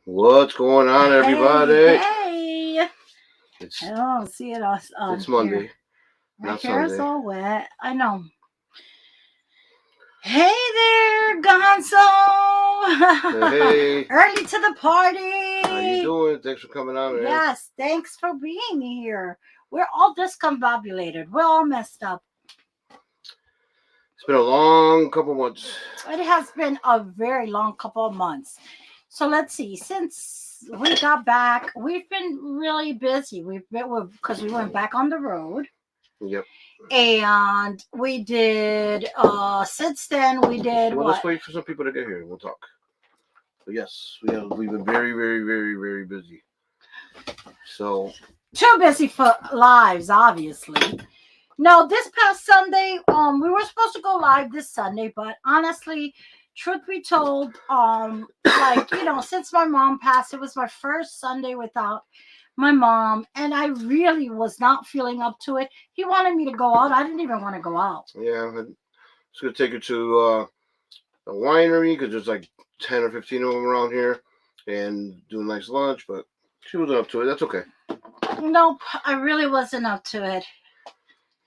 What's going on, everybody? Hey. It's I don't see it on it's here. Monday, My not hair's Sunday. all wet. I know. Hey there, Gonzo. Hey, Early to the how you party. doing? Thanks for coming on, man. Yes, thanks for being here. We're all discombobulated. We're all messed up. It's been a long couple months. It has been a very long couple of months. So let's see. Since we got back, we've been really busy. We've been because we went back on the road. Yep. And we did since then we did Well, let's what? wait for some people to get here. We'll talk. But yes, we've been very, very, very, very busy. So Too busy for lives, obviously. No, this past Sunday, we were supposed to go live this Sunday, but honestly, truth be told, since my mom passed, it was my first Sunday without my mom, and I really was not feeling up to it. He wanted me to go out. I didn't even want to go out. yeah, I'm just gonna take her to a winery because there's like 10 or 15 of them around here, and do a nice lunch. But she wasn't up to it. That's okay. Nope, I really wasn't up to it.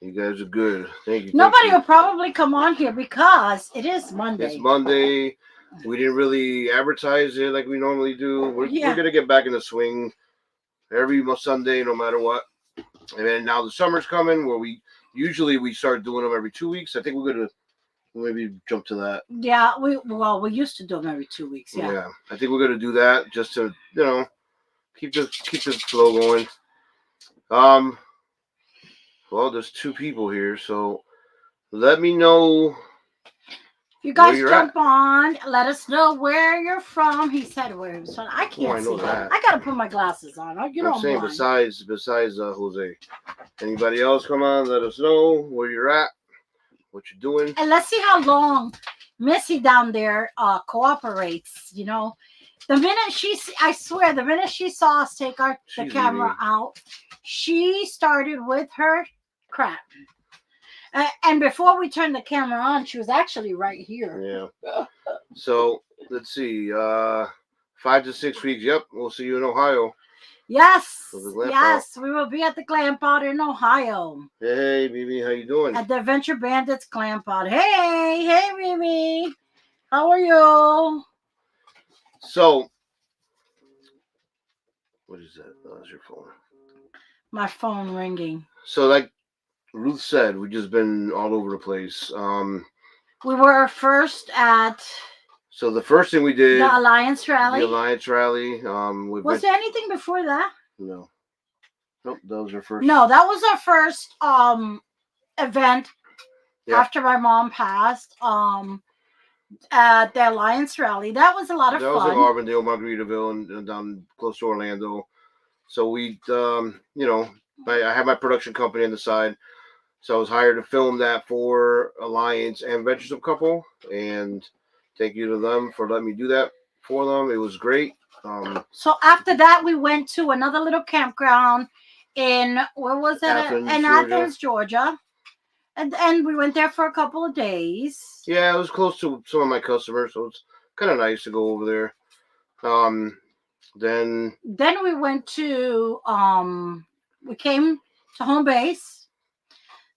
You guys are good. Thank you. Nobody will probably come on here because it is Monday. It's Monday. We didn't really advertise it like we normally do. We're going to get back in the swing every Sunday, no matter what. And then now the summer's coming where we start doing them every 2 weeks. I think we're going to maybe jump to that. Yeah, we used to do them every 2 weeks. Yeah. I think we're going to do that just to, keep the flow going. Well, there's two people here, so let me know. You guys jump on. Let us know where you're from. He said where he was from. I can't see that. I gotta put my glasses on. I'm saying besides Jose. Anybody else come on? Let us know where you're at, what you're doing, and let's see how long Missy down there cooperates. The minute I swear, the minute she saw us take the camera out, she started with her crap. And before we turned the camera on, she was actually right here. Yeah. So let's see. 5 to 6 weeks. Yep, we'll see you in Ohio. Yes, we will be at the Glamp Out in Ohio. Hey, Mimi, how you doing? At the Adventure Bandits Glamp Out. Hey, Mimi, how are you? So, what is that? Oh, that's your phone. My phone ringing. So, like Ruth said, we've just been all over the place. We were first at. So the first thing we did, the Alliance Rally. Was there anything before that? No. Nope, that was our first. No, that was our first event after my mom passed. At the Alliance Rally. That was a lot of fun. That was in Auburndale, Margaritaville, and down close to Orlando. So we, I had my production company on the side. So I was hired to film that for Alliance and Venturesome Couple. And thank you to them for letting me do that for them. It was great. So after that, we went to another little campground in, where was it? Athens, Georgia. And we went there for a couple of days. Yeah, it was close to some of my customers, so it's kind of nice to go over there. Then we went to, we came to home base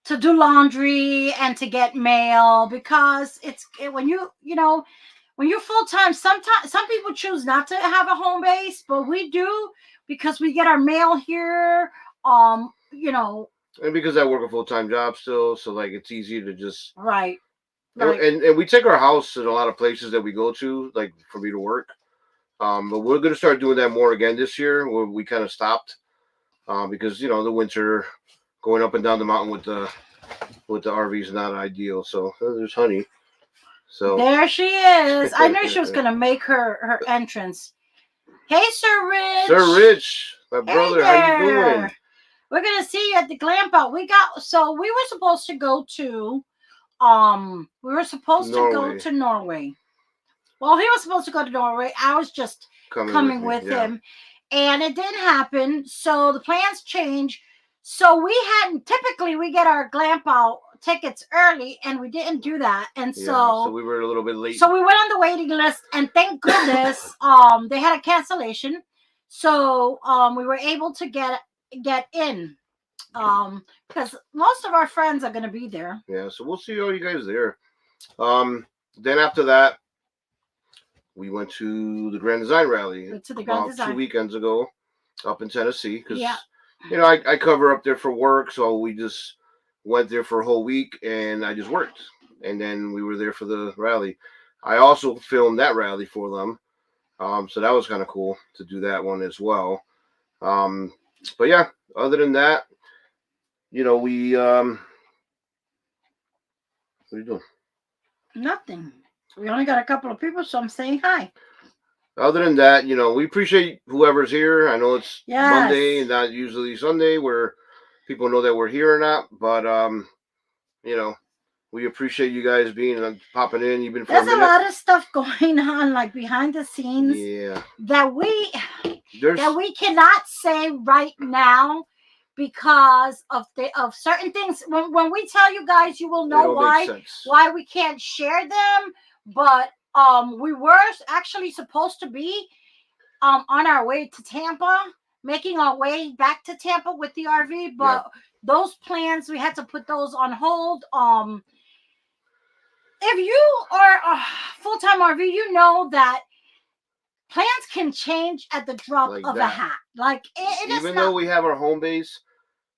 to do laundry and to get mail, because when you're full time, sometimes some people choose not to have a home base, but we do, because we get our mail here. And because I work a full time job still, so like it's easy to just right. And we take our house to a lot of places that we go to, like for me to work. But we're gonna start doing that more again this year, where we kind of stopped because the winter going up and down the mountain with the RV is not ideal. So there's Honey. So there she is. I knew she was gonna make her entrance. Hey, Sir Rich. Sir Rich, my brother, how you doing? We're gonna see you at the Glamp Out. We were supposed to go to Norway. Well, he was supposed to go to Norway. I was just coming with him. And it didn't happen. So the plans changed. So typically we get our Glamp Out tickets early, and we didn't do that, and So we were a little bit late. So we went on the waiting list, and thank goodness, they had a cancellation, so we were able to get in, because most of our friends are gonna be there. Yeah, so we'll see all you guys there. Then after that, we went to the Grand Design Rally about 2 weekends ago up in Tennessee, because you know I cover up there for work, so we just went there for a whole week, and I just worked, and then we were there for the rally. I also filmed that rally for them, so that was kind of cool to do that one as well. But yeah, other than that, you know, we what are you doing? Nothing. We only got a couple of people, so I'm saying hi. Other than that, you know, we appreciate whoever's here. I know it's Monday and not usually Sunday where people know that we're here or not, but you know, we appreciate you guys being popping in. You've been for There's a minute. A lot of stuff going on, like behind the scenes. Yeah. That we cannot say right now because of certain things. When we tell you guys, you will know why we can't share them. But we were actually supposed to be on our way to Tampa, making our way back to Tampa with the RV, but those plans, we had to put those on hold. If you are a full-time RV, you know that plans can change at the drop of a hat. Like even though we have our home base,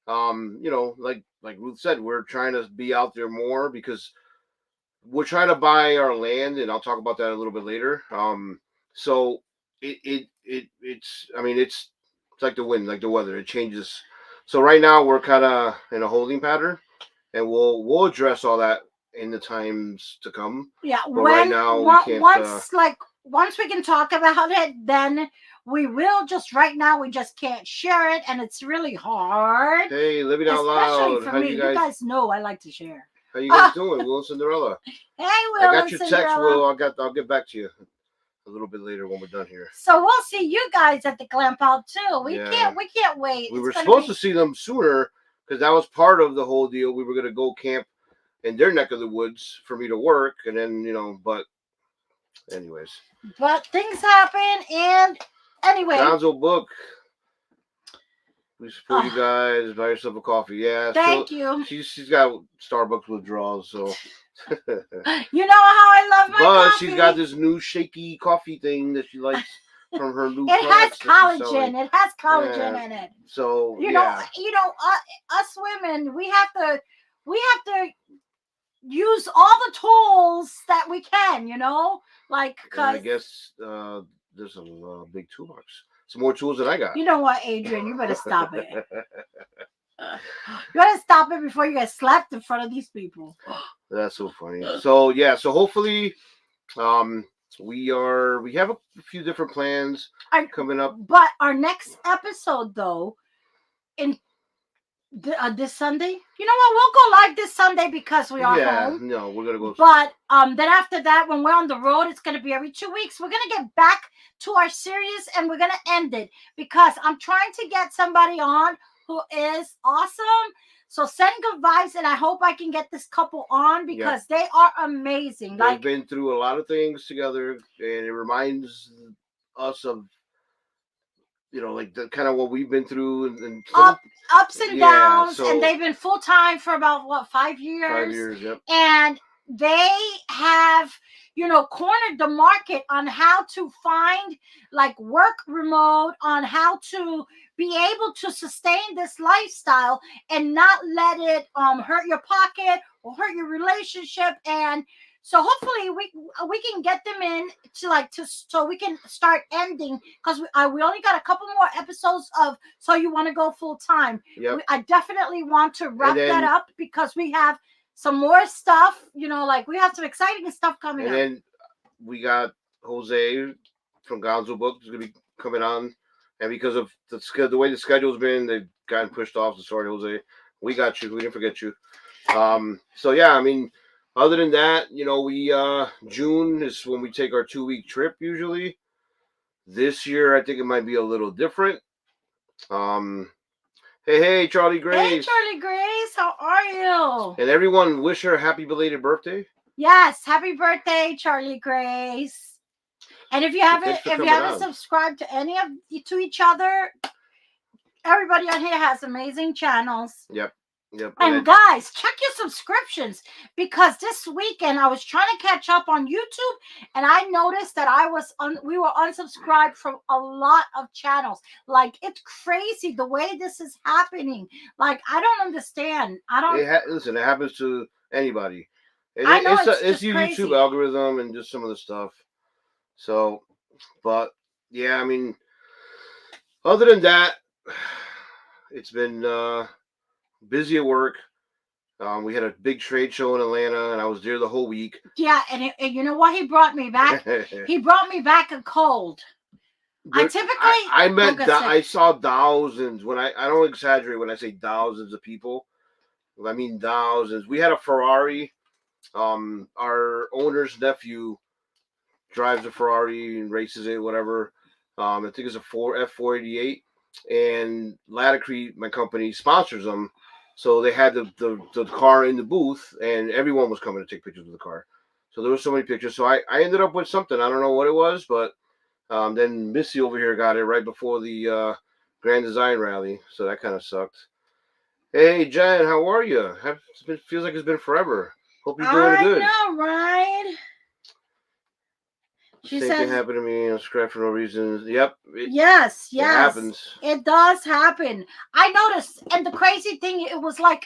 you know, like Ruth said, we're trying to be out there more because we're trying to buy our land, and I'll talk about that a little bit later. So it's I mean it's like the wind, like the weather, it changes. So right now we're kind of in a holding pattern, and we'll address all that in the times to come. Yeah, but right now we can't. Once we can talk about it, then we will. Just right now, we just can't share it, and it's really hard. Hey, living out loud. Especially for me. You guys know I like to share. How you guys doing, Will and Cinderella? Hey, Will. I got your text, Will. I'll get back to you a little bit later when we're done here. So we'll see you guys at the Glamp Out too. We can't wait. We were supposed to see them sooner because that was part of the whole deal. We were gonna go camp in their neck of the woods for me to work, and then but anyways. But things happen, and anyway. Gonzo Book. We support you guys. Buy yourself a coffee. Yeah. Thank you. She's got Starbucks withdrawals, so. You know how I love my coffee. But she's got this new shaky coffee thing that she likes from her new. It has collagen. It has collagen in it. So you know, us women, we have to use all the tools that we can. Like I guess there's a big toolbox. Some more tools than I got. You know what, Adrian? You better stop it. You better stop it before you get slapped in front of these people. That's so funny. So yeah, so hopefully, we have a few different plans coming up. But our next episode, though, in this Sunday, you know what? We'll go live this Sunday because we are home. No, we're gonna go. But then after that, when we're on the road, it's gonna be every 2 weeks. We're gonna get back to our series, and we're gonna end it because I'm trying to get somebody on who is awesome. So send good vibes, and I hope I can get this couple on because they are amazing. They've been through a lot of things together, and it reminds us of, like the kind of what we've been through and ups and downs. And they've been full time for about 5 years. 5 years, yep. And they have, cornered the market on how to find work remote, on how to be able to sustain this lifestyle and not let it hurt your pocket or hurt your relationship. And so hopefully we can get them in so we can start ending, because we only got a couple more episodes of So You Want to Go Full Time. Yep. I definitely want to wrap that up because we have some more stuff, we have some exciting stuff coming up. And then we got Jose from Gonzo Book is going to be coming on. And because of the way the schedule's been, they've gotten pushed off. So sorry, Jose. We got you. We didn't forget you. So, yeah, I mean, other than that, we June is when we take our 2-week trip usually. This year, I think it might be a little different. Hey, Hey, Charlie Hey, Grace. Charlie Grace, how are you? And everyone, wish her a happy belated birthday. Yes, happy birthday, Charlie Grace. And if you Thanks for coming haven't on. subscribed to any of to each other, everybody on here has amazing channels. Yep. And guys, check your subscriptions, because this weekend I was trying to catch up on YouTube, and I noticed that we were unsubscribed from a lot of channels. Like, it's crazy the way this is happening. Like, I don't understand. Listen, it happens to anybody. I know It's your crazy. YouTube algorithm and just some of the stuff. So, but yeah, I mean, other than that, it's been busy at work. We had a big trade show in Atlanta, and I was there the whole week. Yeah, and you know what? He brought me back. He brought me back a cold. I saw thousands. I don't exaggerate when I say thousands of people. I mean thousands. We had a Ferrari. Our owner's nephew drives a Ferrari and races it, whatever. I think it's a F488, and Latacrete, my company, sponsors them. So they had the car in the booth, and everyone was coming to take pictures of the car. So there were so many pictures. So I ended up with something. I don't know what it was, but then Missy over here got it right before the Grand Design Rally. So that kind of sucked. Hey, Jen, how are you? Feels like it's been forever. Hope you're doing good. I know, right? Same thing happened to me. Subscribe for no reason. Yep. Yes. It happens. It does happen. I noticed, and the crazy thing, it was like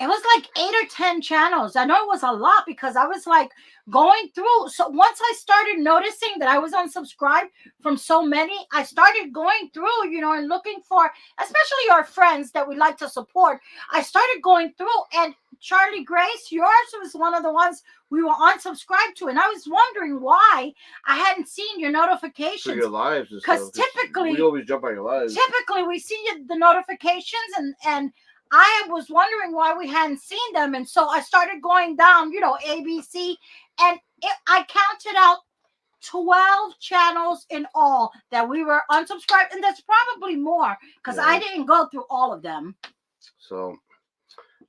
8 or 10 channels. I know it was a lot, because I was like going through. So once I started noticing that I was unsubscribed from so many, I started going through, and looking for, especially our friends that we like to support. I started going through, and Charlie Grace, yours was one of the ones we were unsubscribed to, and I was wondering why I hadn't seen your notifications. For your lives and stuff. Because typically we always jump on your lives. Typically we see the notifications, and I was wondering why we hadn't seen them. And so I started going down, ABC, and I counted out 12 channels in all that we were unsubscribed. And there's probably more, because I didn't go through all of them. So,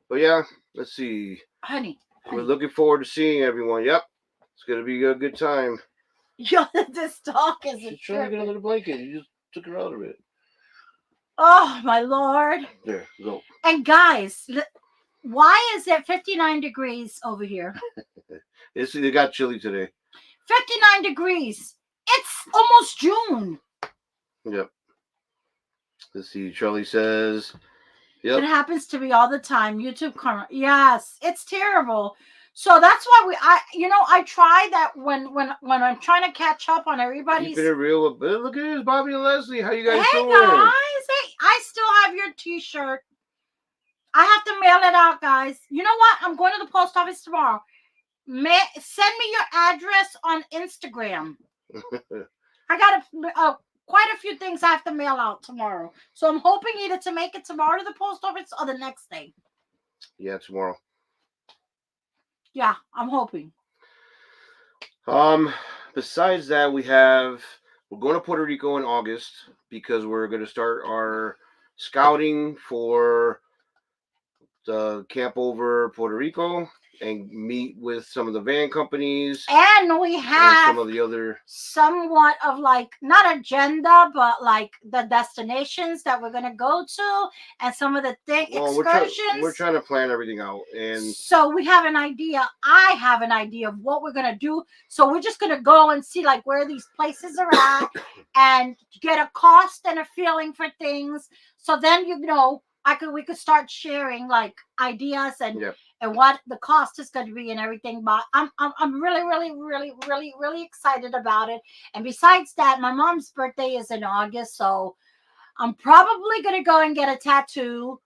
but yeah, let's see. Honey. We're looking forward to seeing everyone. Yep. It's going to be a good time. Yo, this dog is She's trying to get under the blanket. You just took her out of it. Oh, my Lord. There, go. And guys, why is it 59 degrees over here? It got chilly today. 59 degrees. It's almost June. Yep. Let's see. Charlie says, yep. It happens to me all the time. YouTube karma. Yes, it's terrible. So that's why I try that when I'm trying to catch up on everybody's. Keeping it real. Look at this, Bobby and Leslie. How you guys doing? Hey guys, I still have your T-shirt. I have to mail it out, guys. You know what? I'm going to the post office tomorrow. Send me your address on Instagram. I got quite a few things I have to mail out tomorrow. So I'm hoping either to make it tomorrow to the post office or the next day. Yeah, tomorrow. Yeah, I'm hoping. Besides that, we're going to Puerto Rico in August, because we're going to start our scouting for the camp over Puerto Rico and meet with some of the van companies. And we have some of the other somewhat of not agenda, but the destinations that we're going to go to, and some of the excursions. We're trying to plan everything out. And so we have an idea. I have an idea of what we're going to do. So we're just going to go and see where these places are at and get a cost and a feeling for things. So then, we could start sharing ideas and what the cost is going to be and everything. But I'm really, really, really, really, really excited about it. And besides that, my mom's birthday is in August, so I'm probably going to go and get a tattoo,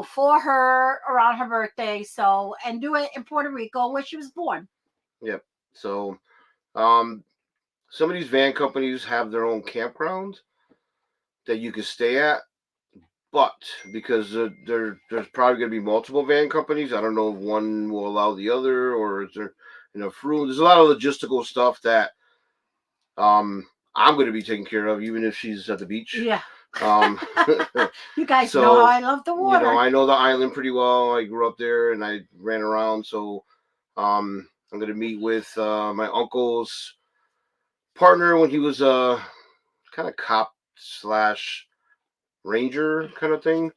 for her around her birthday. So, and do it in Puerto Rico where she was born. Yep. So, some of these van companies have their own campground that you can stay at. But because there's probably going to be multiple van companies, I don't know if one will allow the other, or is there enough room. There's a lot of logistical stuff that I'm going to be taking care of, even if she's at the beach. Yeah. You guys so, know how I love the water. I know the island pretty well. I grew up there and I ran around. So I'm going to meet with my uncle's partner when he was kind of cop slash ranger kind of thing.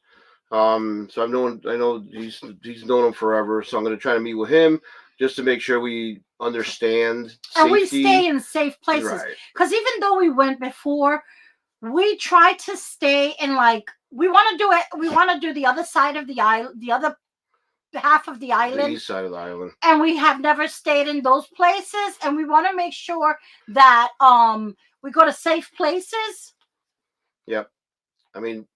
So I know he's known him forever. So I'm going to try to meet with him just to make sure we understand safety. And we stay in safe places. Right. Because even though we went before, we try to stay in we want to do it. We want to do the other side of the island, the other half of the island, the east side of the island, and we have never stayed in those places. And we want to make sure that we go to safe places. Yep. I mean,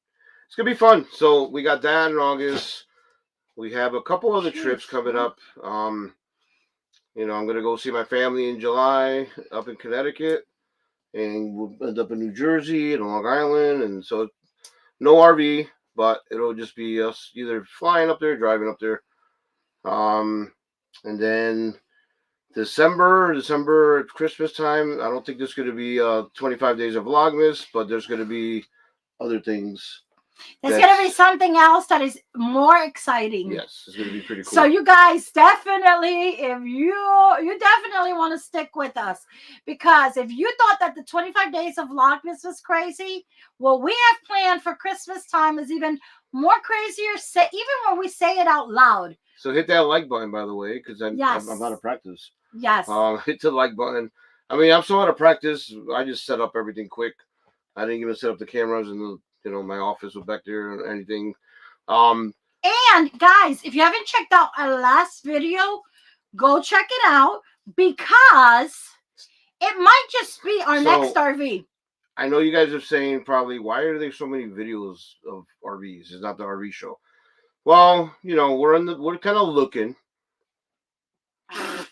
it's gonna be fun. So we got that in August. We have a couple other trips coming up. I'm gonna go see my family in July up in Connecticut, and we'll end up in New Jersey and Long Island, and so no RV, but it'll just be us either flying up there, driving up there. And then December at Christmas time, I don't think there's going to be 25 days of Vlogmas, but there's going to be other things. There's going to be something else that is more exciting. Yes, it's going to be pretty cool. So you guys definitely, if you definitely want to stick with us, because if you thought that the 25 days of Vlogmas was crazy, what we have planned for Christmas time is even more crazier, even when we say it out loud. So hit that like button, by the way, because I'm out of practice. Yes. Hit the like button. I mean, I'm so out of practice. I just set up everything quick. I didn't even set up the cameras and my office was back there or anything. And guys, if you haven't checked out our last video, go check it out, because it might just be our next RV. I know you guys are saying probably, why are there so many videos of RVs? It's not the RV show. Well, we're kind of looking.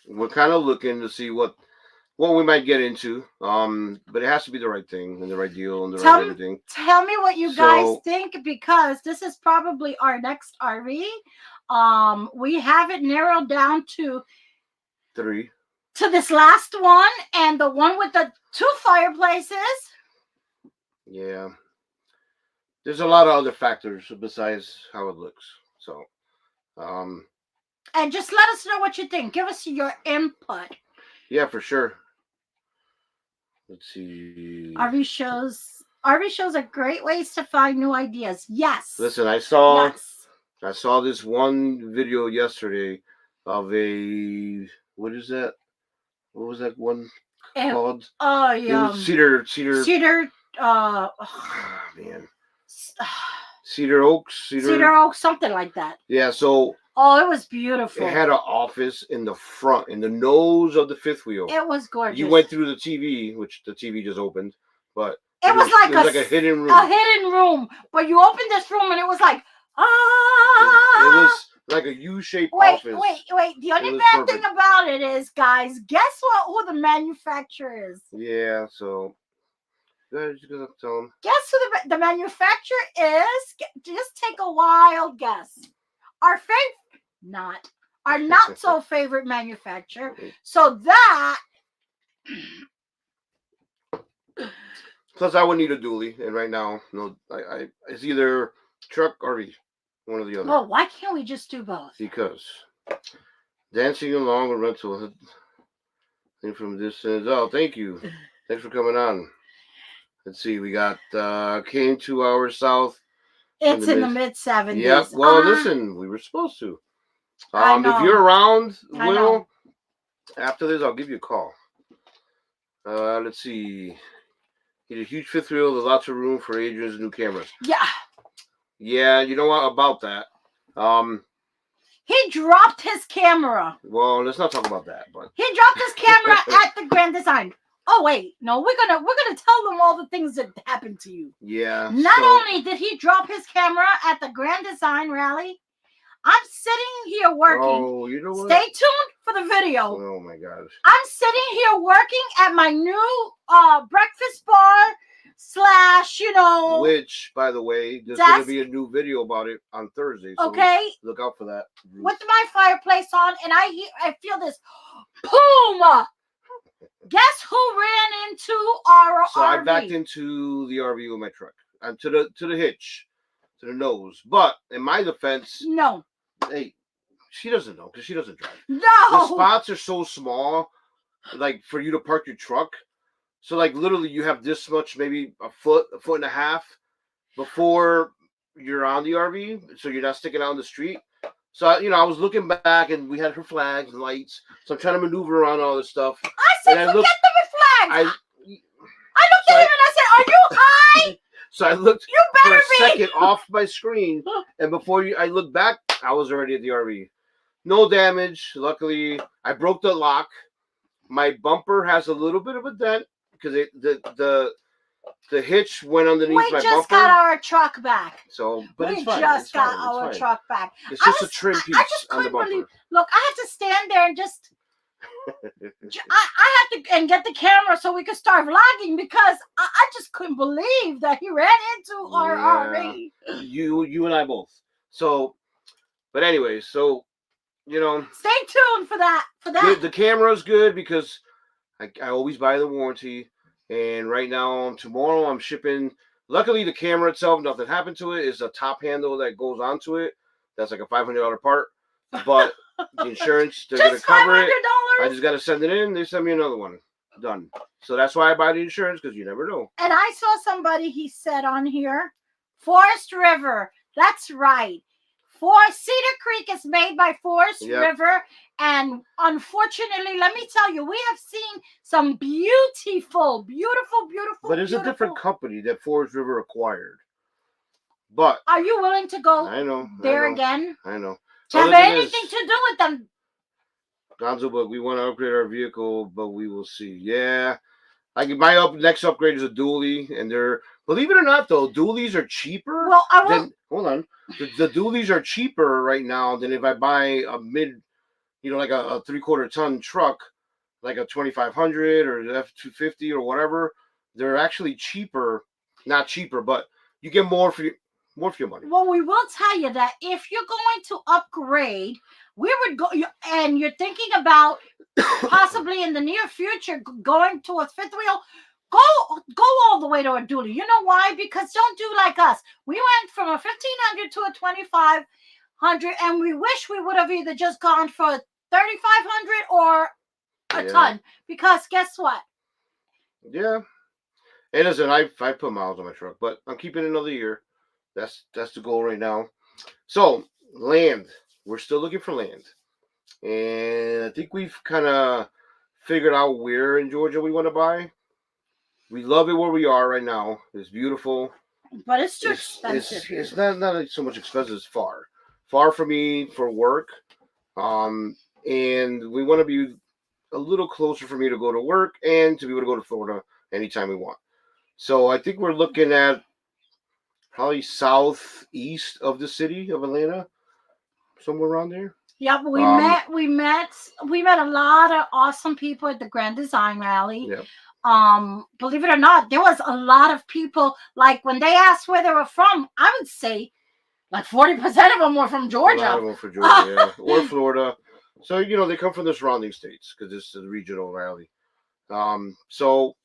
We're kind of looking to see what we might get into. But it has to be the right thing and the right deal and the right everything. Tell me what you guys think, because this is probably our next RV. We have it narrowed down to 3. To this last one, and the one with the 2 fireplaces. Yeah. There's a lot of other factors besides how it looks. So, and just let us know what you think. Give us your input. Yeah, for sure. Let's see. RV shows are great ways to find new ideas. Yes. Listen, I saw this one video yesterday of a, what is that? What was that one called? Oh yeah. Cedar. Oh man. Cedar Oaks, something like that. Yeah, so it was beautiful. It had an office in the front, in the nose of the fifth wheel. It was gorgeous. You went through the TV, which the TV just opened, but it was like a hidden room. A hidden room, but you opened this room and it was like It was like a U-shaped office. Wait. The only bad thing about it is, guys, guess who the manufacturer is? Yeah, so. Guess who the manufacturer is? Just take a wild guess. Our not so favorite manufacturer. So that. Plus, I would need a dually, and right now, it's either truck or RV, one or the other. Well, why can't we just do both? Because dancing along with rental from distance. Oh, thank you. Thanks for coming on. Let's see, we got came 2 hours south. It's in the mid-70s. Yep. Well, listen, we were supposed to. I know. If you're around, Will, after this, I'll give you a call. Let's see. He had a huge fifth wheel. There's lots of room for Adrian's new cameras. Yeah. Yeah, you know what about that? He dropped his camera. Well, let's not talk about that. But he dropped his camera at the Grand Design. Oh wait, no, we're gonna tell them all the things that happened to you. Yeah. Not only did he drop his camera at the Grand Design rally, I'm sitting here working. Oh, you know what? Stay tuned for the video. Oh my gosh. I'm sitting here working at my new breakfast bar / Which, by the way, there's gonna be a new video about it on Thursday. So okay. Look out for that. With my fireplace on, and I feel this boom. Guess who ran into our RV? So I backed into the RV with my truck. to the hitch, to the nose. But in my defense, No. hey, she doesn't know because she doesn't drive. No. The spots are so small, like for you to park your truck. So like literally, you have this much, maybe a foot and a half before you're on the RV, so you're not sticking out in the street. So I was looking back, and we had her flags and lights. So I'm trying to maneuver around all this stuff. I said, and forget the flags. I looked at him and I said, "Are you high?" So I looked You for better a be. second off my screen, and before I looked back, I was already at the RV. No damage. Luckily, I broke the lock. My bumper has a little bit of a dent because the hitch went underneath my bumper. We just got our truck back. So, but it's fine. We just It's got fine. our truck back. It's just a trim piece I just on the couldn't bumper. believe. Look, I had to stand there and just. I had to and get the camera so we could start vlogging because I just couldn't believe that he ran into our RV. You and I both. So, but anyway, so stay tuned for that. The camera's good because I always buy the warranty, and right now tomorrow I'm shipping. Luckily, the camera itself, nothing happened to it. Is a top handle that goes onto it. That's like a $500 part, but the insurance they're gonna cover it. I just gotta send it in. They send me another one. Done. So that's why I buy the insurance because you never know. And I saw somebody, he said on here, Forest River. That's right. Cedar Creek is made by Forest River. And unfortunately, let me tell you, we have seen some beautiful. But it's a different company that Forest River acquired. But are you willing to go again? I know. To have anything to do with them? Gonzo, but we want to upgrade our vehicle, but we will see. Yeah. My next upgrade is a dually, and they're, believe it or not, though, dualies are cheaper. Well, hold on. The dualies are cheaper right now than if I buy a mid, like a 3/4 ton truck, like a 2500 or F250 or whatever. They're actually cheaper, not cheaper, but you get more for your money. Well, we will tell you that if you're going to upgrade, we would go, and you're thinking about possibly in the near future going to a fifth wheel. Go all the way to a dually. You know why? Because don't do like us. We went from a 1500 to a 2500, and we wish we would have either just gone for 3500 or a ton. Because guess what? Yeah. And listen, I put miles on my truck, but I'm keeping it another year. That's the goal right now. So land, we're still looking for land, and I think we've kind of figured out where in Georgia we want to buy. We love it where we are right now. It's beautiful, but it's too expensive. It's not so much expensive. It's far for me for work, and we want to be a little closer for me to go to work and to be able to go to Florida anytime we want. So I think we're looking at probably southeast of the city of Atlanta, somewhere around there. Yeah, but we met a lot of awesome people at the Grand Design Rally. Yeah. Believe it or not, there was a lot of people. Like when they asked where they were from, I would say like 40% of them were from Georgia. A lot of them from Georgia, yeah, or Florida. So they come from the surrounding states because this is a regional rally. So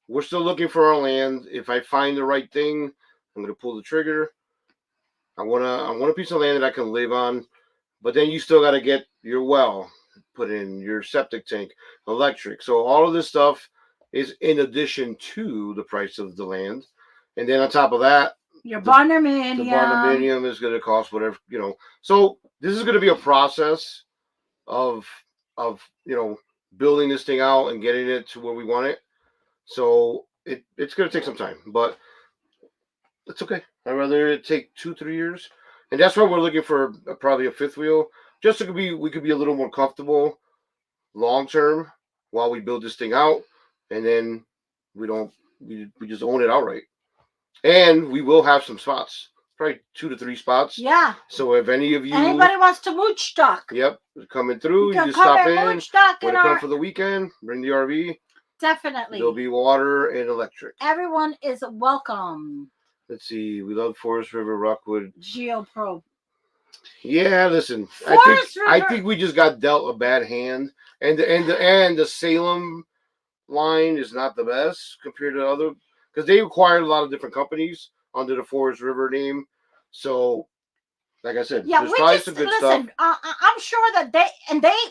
we're still looking for our land. If I find the right thing, I'm going to pull the trigger. I want a piece of land that I can live on, but then you still got to get your well put in, your septic tank, electric. So all of this stuff is in addition to the price of the land, and then on top of that, your barnuminium. The barnuminium is going to cost whatever So this is going to be a process of building this thing out and getting it to where we want it. So it's going to take some time, but it's okay. I'd rather it take 2-3 years, and that's why we're looking for probably a fifth wheel, just so we could be a little more comfortable long term while we build this thing out, and then we just own it outright, and we will have some spots, probably 2 to 3 spots. Yeah. So if anybody wants to mooch stock, yep, coming through, you just stop in. Want to come for the weekend? Bring the RV. Definitely. There'll be water and electric. Everyone is welcome. Let's see. We love Forest River, Rockwood. GeoPro. Yeah, listen. I think we just got dealt a bad hand, and the Salem line is not the best compared to other, because they acquired a lot of different companies under the Forest River name. So, like I said, Yeah, there's we probably just some good stuff. listen. I'm sure that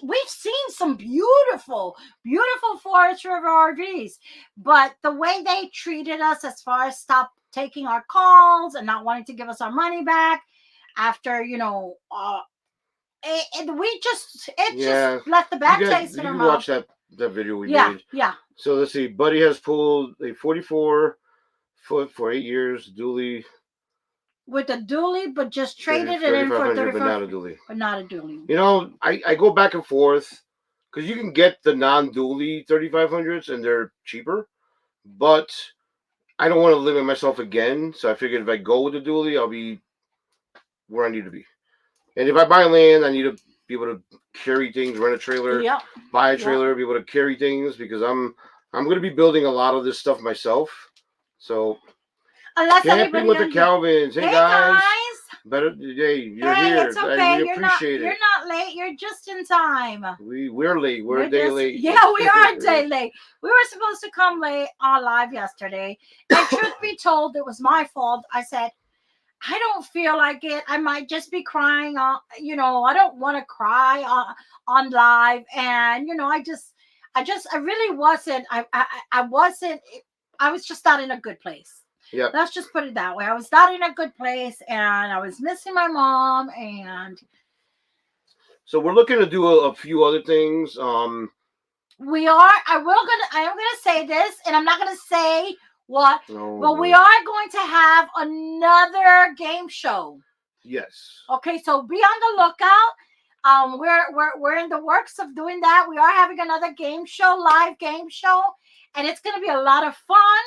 we've seen some beautiful, beautiful Forest River RVs, but the way they treated us, as far as stop taking our calls and not wanting to give us our money back after it Yeah, just left the bad taste you in our can mouth. watch that video we Yeah, made. yeah. So let's see. Buddy has pulled a 44-foot for 8 years dually. With a dually, but just traded it in for 3,500, but 35, not a dually. but not a dually. You know, I go back and forth because you can get the non-dually 3,500s and they're cheaper, but I don't want to limit myself again. So I figured if I go with the dually, I'll be where I need to be. And if I buy land, I need to be able to carry things, rent a trailer, Yep. buy a trailer, be able to carry things because I'm going to be building a lot of this stuff myself. So Unless camping with the Calvins. Hey guys. Better hey, you're here. It's okay. We appreciate it. You're not late. You're just in time. We're late. We're a day late. Yeah, we are a day late. We were supposed to come late on live yesterday. And truth be told, it was my fault. I said, I don't feel like it. I might just be crying on, I don't want to cry on live. And, I really wasn't. I wasn't. I was just not in a good place. Yep. Let's just put it that way. I was not in a good place, and I was missing my mom. And so we're looking to do a few other things. We are. I am gonna say this, and I'm not gonna say what, but we are going to have another game show. Yes. Okay, so be on the lookout. We're in the works of doing that. We are having another live game show, and it's gonna be a lot of fun.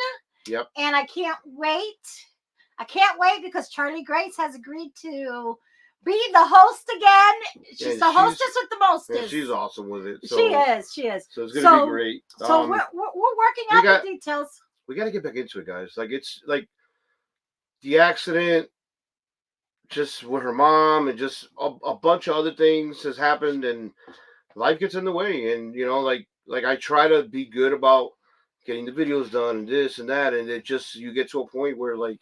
Yep. And I can't wait. I can't wait because Charlie Grace has agreed to be the host again. She's the hostess with the mostest. And she's awesome with it. So, she is. So it's gonna be great. So we're working out the details. We got to get back into it, guys. Like it's like the accident, just with her mom, and just a bunch of other things has happened, and life gets in the way. And like I try to be good about getting the videos done and this and that, and it just you get to a point where like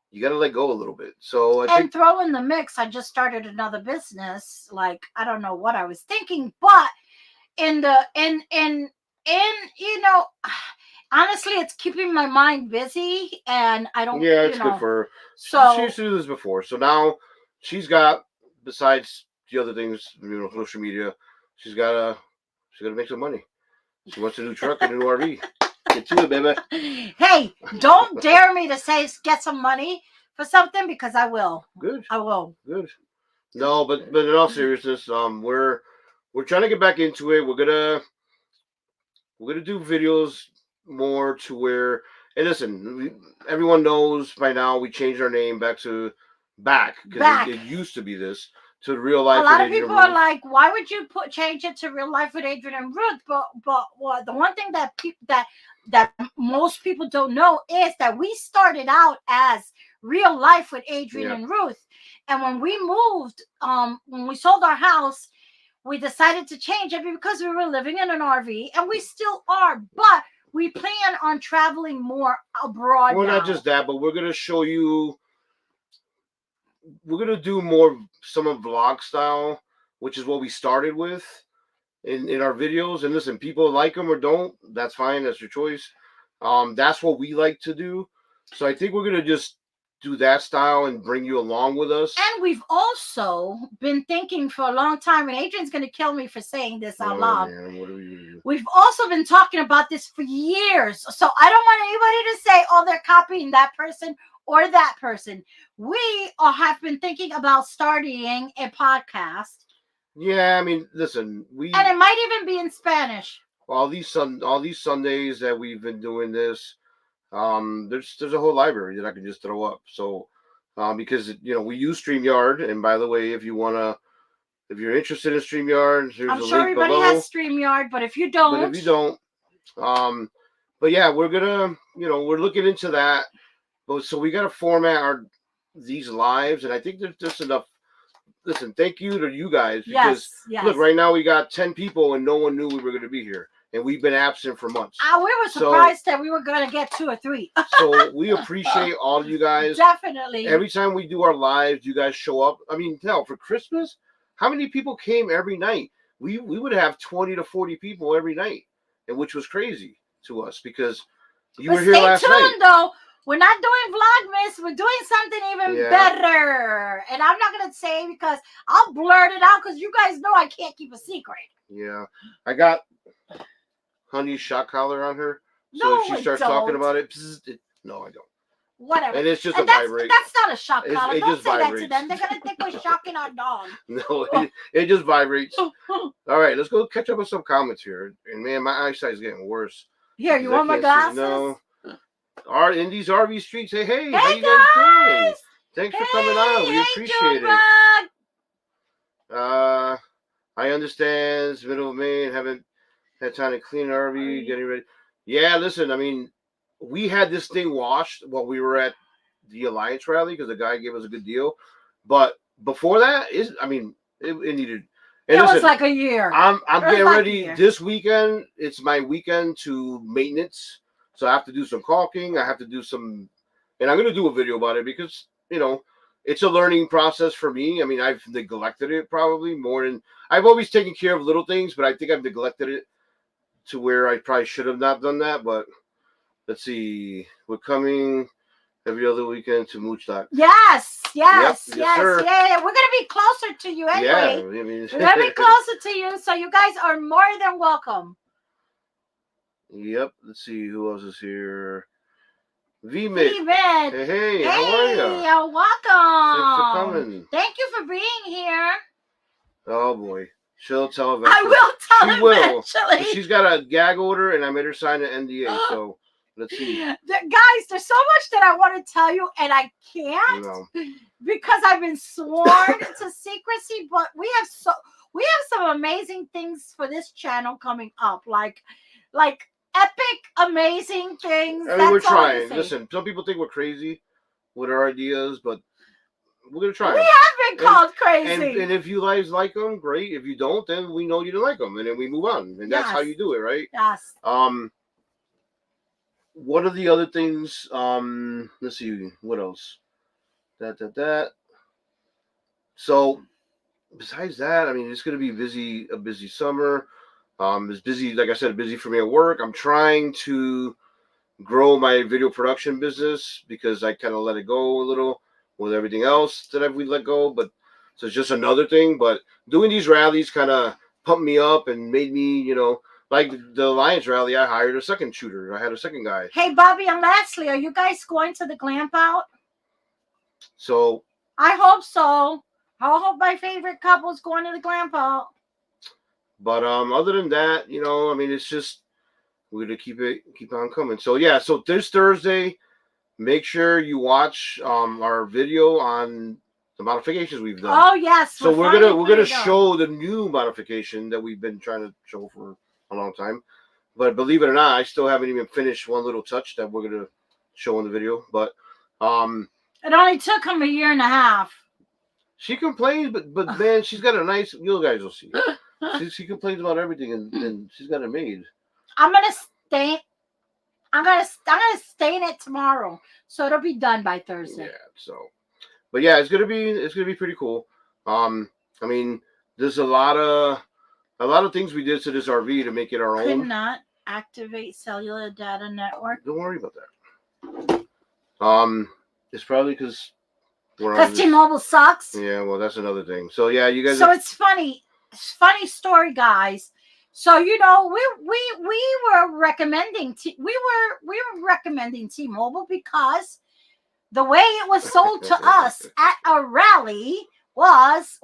you got to let go a little bit. So I think throw in the mix. I just started another business. Like I don't know what I was thinking, but honestly, it's keeping my mind busy, and I don't. Yeah, it's good for her. So she used to do this before, so now she's got, besides the other things, social media, she's got to make some money. She wants a new truck and a new RV. Get to it, baby. Hey, don't dare me to say get some money for something because I will. Good. I will. Good. No, but in all seriousness, we're trying to get back into it. We're gonna do videos more to where, and listen, everyone knows by now we changed our name back because it used to be this. To Real Life. A lot of people are like, "Why would you change it to Real Life with Adrian and Ruth?" But the one thing that most people don't know is that we started out as Real Life with Adrian and Ruth, and when we moved, when we sold our house, we decided to change it because we were living in an RV, and we still are, but we plan on traveling more abroad. Well, not just that, but we're gonna show you. We're gonna do more some of vlog style, which is what we started with in our videos. And listen, people like them or don't, that's fine. That's your choice. That's what we like to do. So I think we're gonna just do that style and bring you along with us. And we've also been thinking for a long time, and Adrian's gonna kill me for saying this out loud. Man, what are we gonna do? We've also been talking about this for years. So I don't want anybody to say, "Oh, they're copying that person or that person." We have been thinking about starting a podcast. Yeah, I mean, listen, and it might even be in Spanish. All these Sundays that we've been doing this, there's a whole library that I can just throw up. So, because we use StreamYard, and by the way, if you're interested in StreamYard, here's I'm a sure link everybody below. has StreamYard, but if you don't, but yeah, we're gonna, we're looking into that. But so we got to format these lives, and I think there's just enough. Listen, thank you to you guys because look, right now we got 10 people and no one knew we were going to be here, and we've been absent for months. We were surprised that we were going to get 2 or 3. So we appreciate all of you guys. Definitely. Every time we do our lives, you guys show up. I mean, hell, for Christmas, how many people came every night? We would have 20 to 40 people every night, and which was crazy to us because you were here last night. Stay tuned, though. We're not doing Vlogmas. We're doing something even better. And I'm not going to say because I'll blurt it out because you guys know I can't keep a secret. Yeah. I got Honey's shot collar on her. So if she starts talking about it, no, I don't. Whatever. And it's just a vibrate. That's not a shock collar. Don't say vibrates. that to them. They're going to think we're shocking our dog. No, it just vibrates. All right, let's go catch up with some comments here. And man, my eyesight is getting worse. Here, you want my glasses? No. In these RV streets, hey, hey how you guys doing? Thanks for coming on. We appreciate it. I understand it's the middle of May and haven't had time to clean an RV, getting ready. Yeah, listen, I mean, we had this thing washed while we were at the Alliance rally because the guy gave us a good deal. But before that, it needed. And it was like a year. I'm getting ready this weekend. It's my weekend to maintenance. So I have to do some caulking. I have to do some, and I'm going to do a video about it because, it's a learning process for me. I mean, I've neglected it probably more than, I've always taken care of little things, but I think I've neglected it to where I probably should have not done that. But let's see. We're coming every other weekend to Moochstock. Yes. Sir. Yeah. We're going to be closer to you anyway. Yeah. We're going to be closer to you. So you guys are more than welcome. Yep. Let's see who else is here. V-Mid. Hey, how are you? Hey, welcome. Thanks for coming. Thank you for being here. Oh boy, she'll tell eventually. I will tell she will. eventually. She's got a gag order, and I made her sign an NDA. So let's see. Guys, there's so much that I want to tell you, and I can't because I've been sworn to secrecy. But we have some amazing things for this channel coming up, like epic, amazing things. I mean, we're trying. Listen, some people think we're crazy with our ideas, but we're gonna try. We have been called crazy. And if you guys like them, great. If you don't, then we know you didn't like them, and then we move on. And that's how you do it, right? Yes. What are the other things? Let's see. What else? That. So, besides that, I mean, it's gonna be a busy summer. It's busy, like I said, busy for me at work. I'm trying to grow my video production business because I kind of let it go a little with everything else that we let go. But so it's just another thing. But doing these rallies kind of pumped me up and made me, like the Alliance rally, I hired a second shooter. I had a second guy. Hey, Bobby and Leslie, are you guys going to the Glamp Out? So I hope so. I hope my favorite couple's going to the Glamp Out. But other than that, I mean, it's just we're gonna keep on coming. So yeah, so this Thursday, make sure you watch our video on the modifications we've done. Oh yes. So we're gonna show the new modification that we've been trying to show for a long time. But believe it or not, I still haven't even finished one little touch that we're gonna show in the video. But it only took him a year and a half. She complains, but man, she's got a nice. You guys will see. She complains about everything, and she's got it made. I'm gonna stain it tomorrow, so it'll be done by Thursday. Yeah. So, but yeah, it's gonna be pretty cool. I mean, there's a lot of things we did to this RV to make it our own. Could not activate cellular data network. Don't worry about that. It's probably because T-Mobile sucks. Yeah, well, that's another thing. So yeah, you guys. So it's funny. Funny story, guys. So we were recommending we were recommending T-Mobile because the way it was sold to us at a rally was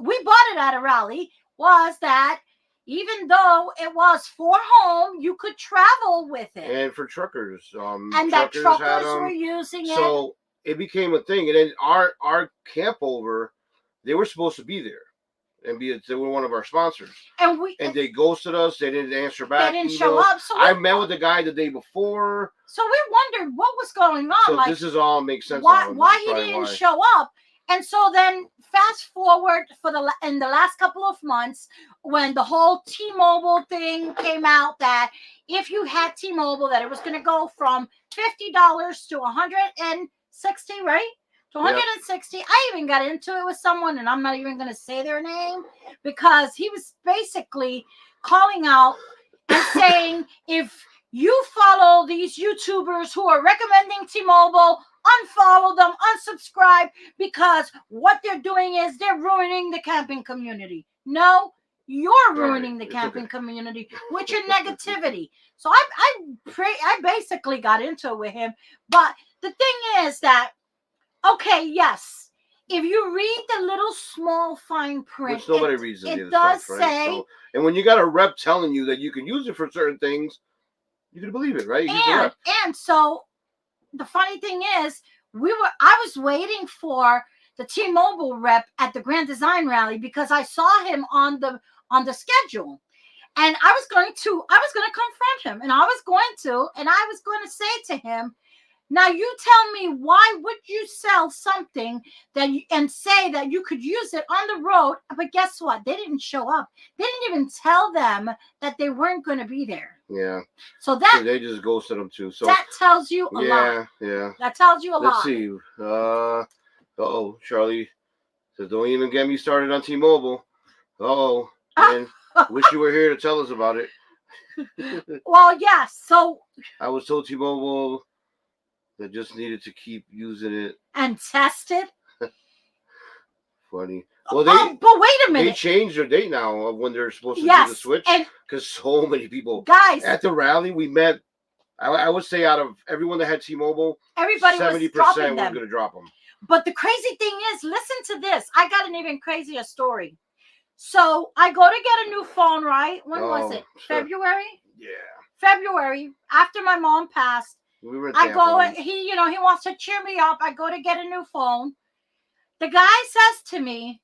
that even though it was for home, you could travel with it. And for truckers, and that truckers were using it. So it became a thing, and then our camp over, they were supposed to be there. And they were one of our sponsors, and they ghosted us. They didn't answer back. They didn't show up. So I met with the guy the day before. So we wondered what was going on. So this is all makes sense. Why he didn't show up? And so then fast forward in the last couple of months when the whole T-Mobile thing came out that if you had T-Mobile, that it was going to go from $50 to 160, right? To 160. Yep. I even got into it with someone, and I'm not even going to say their name, because he was basically calling out and saying, if you follow these YouTubers who are recommending T-Mobile, unfollow them, unsubscribe, because what they're doing is they're ruining the camping community. No, you're ruining the camping community with your negativity. So I basically got into it with him. But the thing is that, okay, yes, if you read the little small fine print, which nobody reads it does stuff, right? Say. So, and when you got a rep telling you that you can use it for certain things, you can believe it, right? And so the funny thing is, I was waiting for the T-Mobile rep at the Grand Design Rally, because I saw him on the schedule, and I was going to confront him, and I was going to say to him, now you tell me, why would you sell something and say that you could use it on the road? But guess what? They didn't show up. They didn't even tell them that they weren't going to be there. Yeah. So they just ghosted them too. So that tells you a lot. Yeah. That tells you a lot. Let's see. Charlie says, don't even get me started on T-Mobile. And wish you were here to tell us about it. Well, yeah. So I was told T-Mobile that just needed to keep using it and test it. Funny. Well, but wait a minute. They changed their date now of when they're supposed to do the switch, because so many people, guys, at the rally we met. I would say out of everyone that had T-Mobile, everybody 70% was going to drop them. But the crazy thing is, listen to this. I got an even crazier story. So I go to get a new phone, right? When was it? Sure. February? Yeah. February, after my mom passed. We were in I go, and he wants to cheer me up. I go to get a new phone. The guy says to me,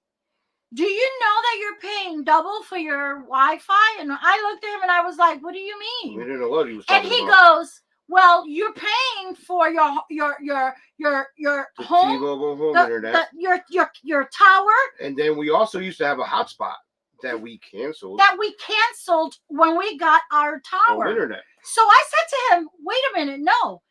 do you know that you're paying double for your Wi-Fi? And I looked at him and I was like, what do you mean? We didn't know what he was talking about. And he goes, well, you're paying for your home, T-Mobile home internet, your tower. And then we also used to have a hotspot that we canceled. When we got our tower. Home internet. So I said to him, wait a minute, no,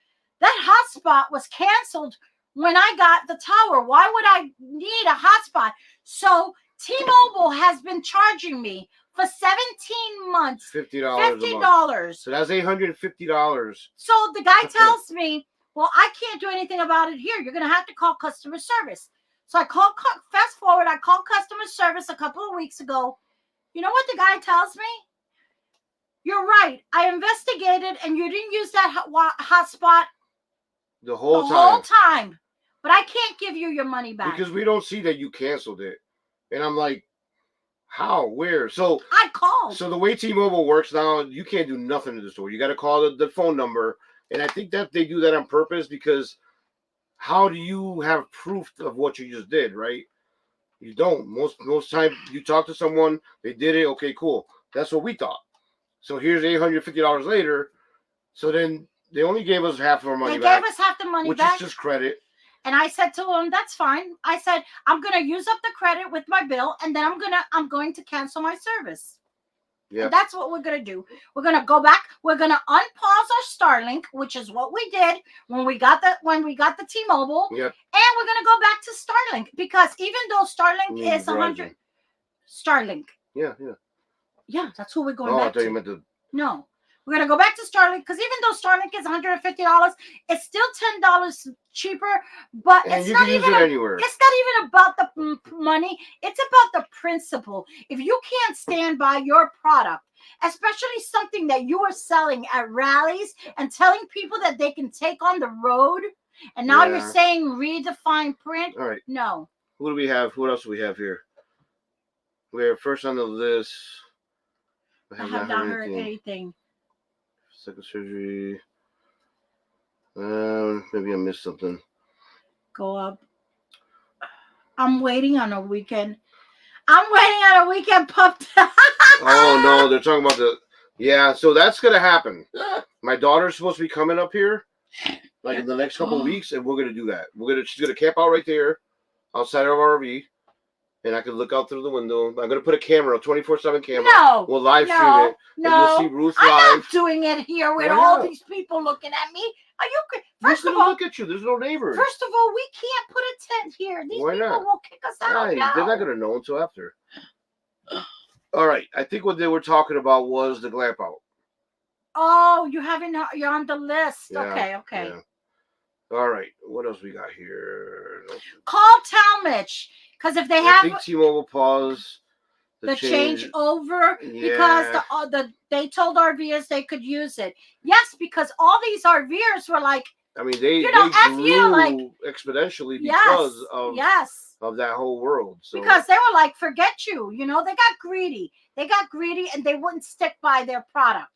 that hotspot was canceled when I got the tower. Why would I need a hotspot? So T-Mobile has been charging me for 17 months $50. So that's $850. So the guy tells me, well, I can't do anything about it here. You're going to have to call customer service. So fast forward, I called customer service a couple of weeks ago. You know what the guy tells me? You're right. I investigated, and you didn't use that hotspot the whole time. But I can't give you your money back. Because we don't see that you canceled it. And I'm like, how? Where? So I called. So the way T-Mobile works now, you can't do nothing in the store. You got to call the phone number. And I think that they do that on purpose, because how do you have proof of what you just did, right? You don't. Most time you talk to someone, they did it, okay, cool. That's what we thought. So here's $850 later. So then they only gave us half of our money back. They gave us half the money back. Which is just credit. And I said to him, that's fine. I said, I'm going to use up the credit with my bill, and then I'm going to cancel my service. Yeah. And that's what we're going to do. We're going to go back. We're going to unpause our Starlink, which is what we did when we got the T-Mobile. Yep. And we're going to go back to Starlink, because even though Starlink is 100 Starlink. Yeah. Yeah, that's who we're going back I thought you meant to. No. We're going to go back to Starlink, because even though Starlink is $150, it's still $10 cheaper, but it's not even about the money. It's about the principle. If you can't stand by your product, especially something that you are selling at rallies and telling people that they can take on the road, and now you're saying read the fine print. All right. No. Who do we have? What else do we have here? We're first on the list. I have not heard anything. Second surgery. Maybe I missed something. Go up. I'm waiting on a weekend. Pup. Oh no, they're talking about so that's gonna happen. My daughter's supposed to be coming up here like in the next couple of weeks, and we're gonna do that. She's gonna camp out right there outside of our RV, and I can look out through the window. I'm gonna put a camera, a 24/7 camera. No, We'll live stream no, it, no. and you'll see Ruth I'm live. not doing it here with Why all not? these people looking at me. Are you? Who's First of gonna all, look at you? There's no neighbors. first of all, we can't put a tent here. These Why people not? will kick us out. Yeah, they're not gonna know until after. All right, I think what they were talking about was the glamp out. Oh, you're on the list. Yeah, Okay. Yeah. All right, what else we got here? Call Talmadge, because if they I have think T-Mobile paused the change over because they told RVers they could use it. Yes, because all these RVers were like, I mean, they F grew you, like exponentially because of that whole world. So. Because they were like, forget you. They got greedy. And they wouldn't stick by their product.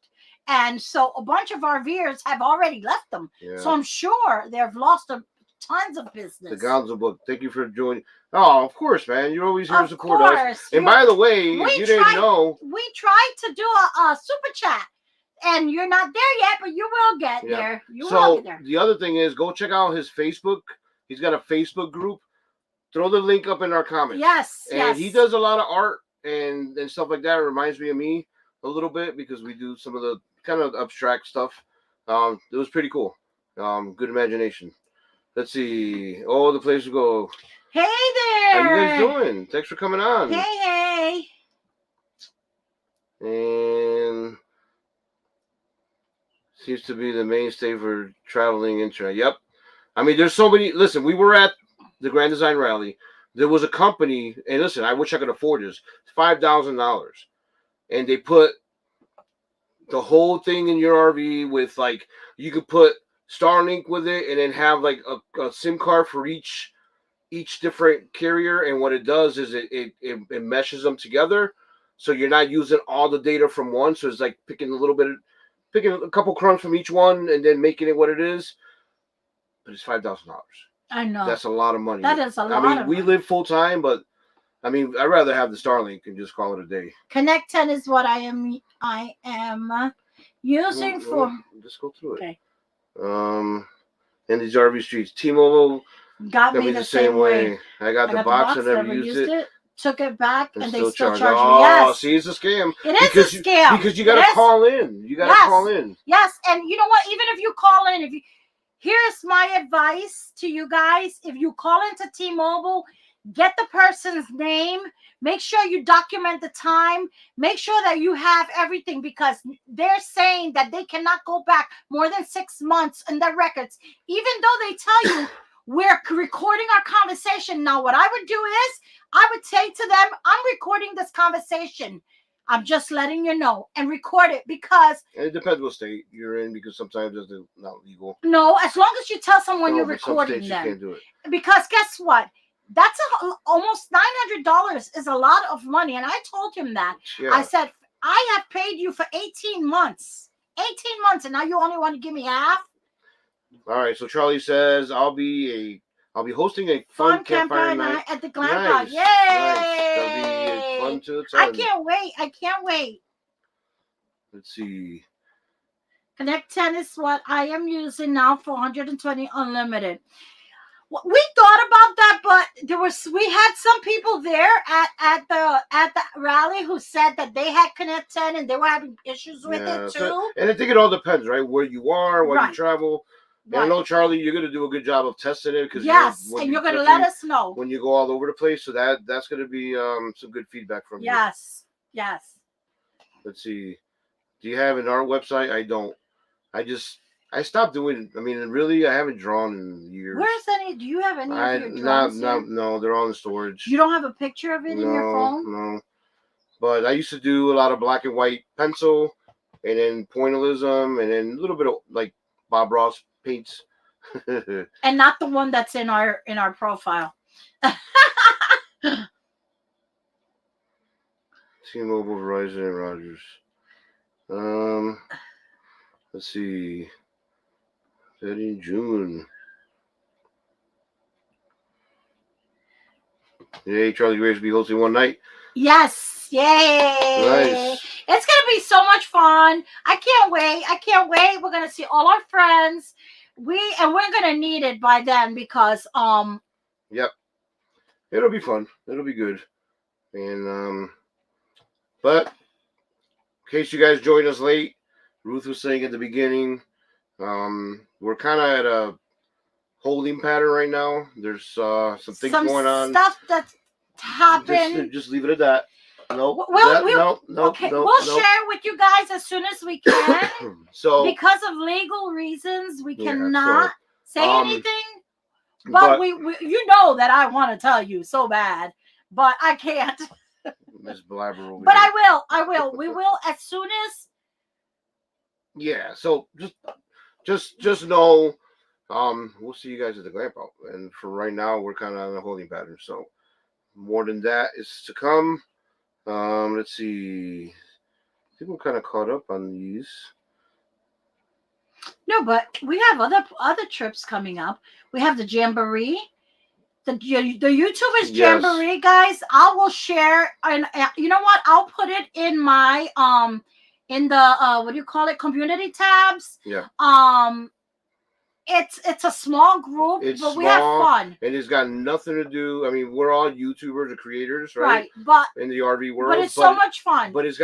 And so a bunch of RVers have already left them. Yeah. So I'm sure they've lost tons of business. The Gonzo book. Thank you for joining. Oh, of course, man. You're always here to support us. And by the way, if you didn't know, we tried to do a super chat. And you're not there yet, but you will get there. You will get there. The other thing is, go check out his Facebook. He's got a Facebook group. Throw the link up in our comments. Yes, and he does a lot of art and stuff like that. It reminds me of me a little bit because we do some of the kind of abstract stuff. It was pretty cool. Good imagination. Let's see. Oh, the place to go. Hey there. How you guys doing? Thanks for coming on. Hey. And seems to be the mainstay for traveling internet. Yep. I mean, there's so many. Listen, we were at the Grand Design Rally. There was a company, and listen, I wish I could afford this. $5,000, and they put the whole thing in your RV with you could put Starlink with it, and then have a SIM card for each different carrier. And what it does is it meshes them together, so you're not using all the data from one. So it's like picking a couple crumbs from each one, and then making it what it is. But it's $5,000. I know. That's a lot of money. That is a lot of money. We live full time, but I'd rather have the Starlink and just call it a day. Connect 10 is what I am using for. Let's go through it. Okay. In these RV streets, T-Mobile got me the same way. I got the box and never used it. Took it back and they still charge me. Oh, see, it's a scam. It is a scam because you got to call in. You got to call in. Yes, and you know what? Even if you call in, here's my advice to you guys: if you call into T-Mobile, get the person's name. Make sure you document the time. Make sure that you have everything, because they're saying that they cannot go back more than 6 months in their records, even though they tell you we're recording our conversation. Now, what I would do is I would say to them, I'm recording this conversation. I'm just letting you know, and record it, because and it depends what state you're in, because sometimes it's not legal. No, as long as you tell someone you're recording them. You can't do it. Because guess what? That's almost $900 is a lot of money. And I told him that. Yeah. I said, I have paid you for 18 months. 18 months, and now you only want to give me half? All right, so Charlie says, I'll be hosting a fun campfire night at the Glam House. Yay! Nice. That'll be fun to attend. I can't wait. Let's see. Connect 10 is what I am using now for 120 unlimited. We thought about that, but we had some people there at the rally who said that they had Connect 10 and they were having issues with it too. And I think it all depends, right? Where you are, where you travel. Right. I know, Charlie, you're going to do a good job of testing it, because you're going to let us know when you go all over the place. So that's going to be some good feedback from you. Yes. Let's see. Do you have an art website? I don't. I stopped doing. Really, I haven't drawn in years. Where's any? Do you have any of your drawings? No, they're all in storage. You don't have a picture of it in your phone? No. But I used to do a lot of black and white pencil, and then pointillism, and then a little bit of Bob Ross paints. And not the one that's in our profile. T-Mobile, Verizon, and Rogers. Let's see. That in June. Yay, Charlie Grace will be hosting one night. Yes. Yay. Nice. It's going to be so much fun. I can't wait. We're going to see all our friends. We're going to need it by then, because Yep. It'll be fun. It'll be good. And but in case you guys joined us late, Ruth was saying at the beginning, we're kind of at a holding pattern right now. There's some things going on. Stuff that's happened. Just leave it at that. No, okay, we'll share with you guys as soon as we can. So because of legal reasons, we cannot say anything. But we you know that I want to tell you so bad, but I can't. Miss Blabber over but here. I will. We will as soon as. Yeah. So just know, we'll see you guys at the Glamp Out, and for right now, we're kind of on a holding pattern. So more than that is to come. Let's see. I think we're kind of caught up on these. No, but we have other trips coming up. We have the Jamboree. The YouTube is Jamboree, guys. I will share, and you know what? I'll put it in my in the what do you call it? Community tabs. Yeah. It's a small group, but we have fun. And it's got nothing to do. I mean, we're all YouTubers or creators, right? Right, but in the RV world. But it's so much fun. But it's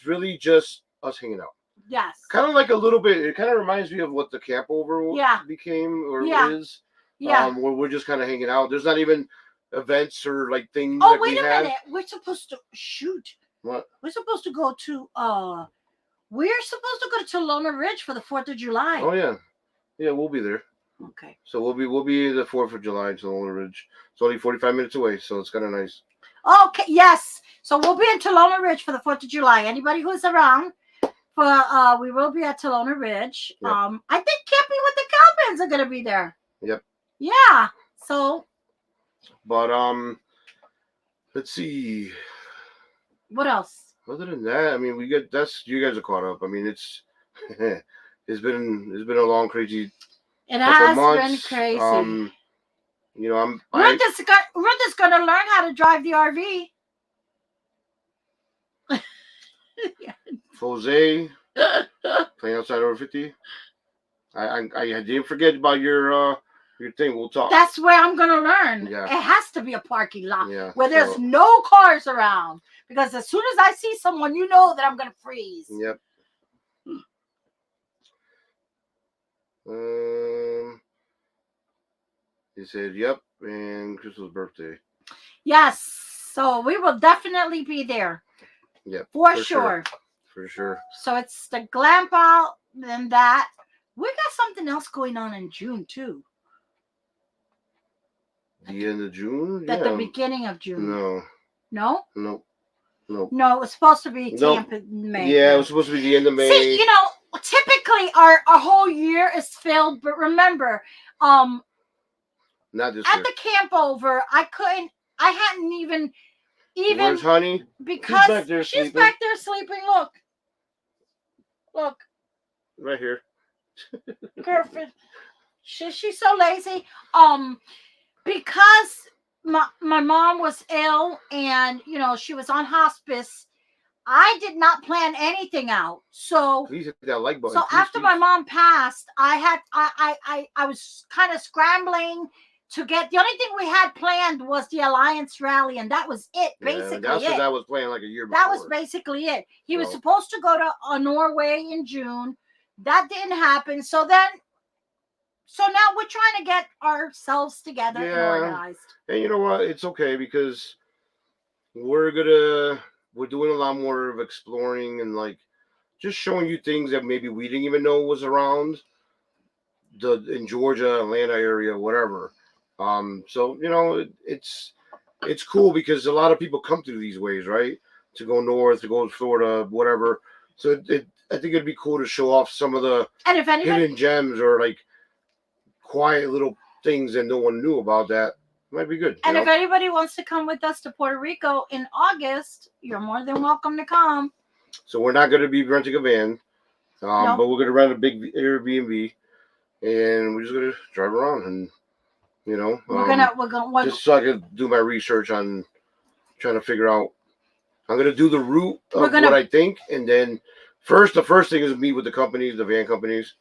really just us hanging out. Yes. Kind of like a little bit. It kind of reminds me of what the camp over became or is. Yeah. Where we're just kind of hanging out. There's not even events or like things. Oh, wait a minute. We're supposed to shoot. What? We're supposed to go to We're supposed to go to Lona Ridge for the 4th of July. Oh yeah. Yeah, we'll be there. Okay. So we'll be the 4th of July to Lona Ridge. It's only 45 minutes away, so it's kind of nice. Okay, yes. So we'll be in Lona Ridge for the 4th of July. Anybody who's around, we will be at Lona Ridge. Yep. I think Camping with the Cowpens are gonna be there. Yep. Yeah. So. But let's see. What else? Other than that, I mean, you guys are caught up. I mean, it's it's been a long, crazy. It has been crazy. You know, Ruth is gonna learn how to drive the RV. Jose playing outside over 50. I didn't forget about your thing. We'll talk. That's where I'm gonna learn. Yeah. It has to be a parking lot where so there's no cars around. Because as soon as I see someone, you know that I'm gonna freeze. Yep. He said, "Yep," and Crystal's birthday. Yes, so we will definitely be there. Yep, for sure. For sure. So it's the Glamp Out, then that. We got something else going on in June too. The end of June? At the beginning of June. No. No? Nope. Nope. No, it was supposed to be May. Yeah, it was supposed to be the end of May. See, you know, typically our whole year is filled, but remember, not this at year. the camp over, I hadn't even Where's Honey? Because she's back there sleeping. Look. Right here. Perfect. She's so lazy. Because my mom was ill and she was on hospice, I did not plan anything out. So please hit that like button. So after my mom passed, I was kind of scrambling to get. The only thing we had planned was the Alliance rally, and that was it. Basically, that was planned like a year before. That was basically it. He was supposed to go to Norway in June. That didn't happen. So now we're trying to get ourselves together and organized. And you know what? It's okay because we're doing a lot more of exploring and like just showing you things that maybe we didn't even know was around in Georgia, Atlanta area, whatever. So it's cool because a lot of people come through these ways, right? To go north, to go to Florida, whatever. So I think it'd be cool to show off some of the hidden gems or like quiet little things that no one knew about that. Might be good. And if anybody wants to come with us to Puerto Rico in August, you're more than welcome to come. So we're not going to be renting a van, but we're going to rent a big Airbnb, and we're just going to drive around and we're gonna just so I can do my research on trying to figure out. I'm going to do the route of what I think, and then the first thing is meet with the van companies,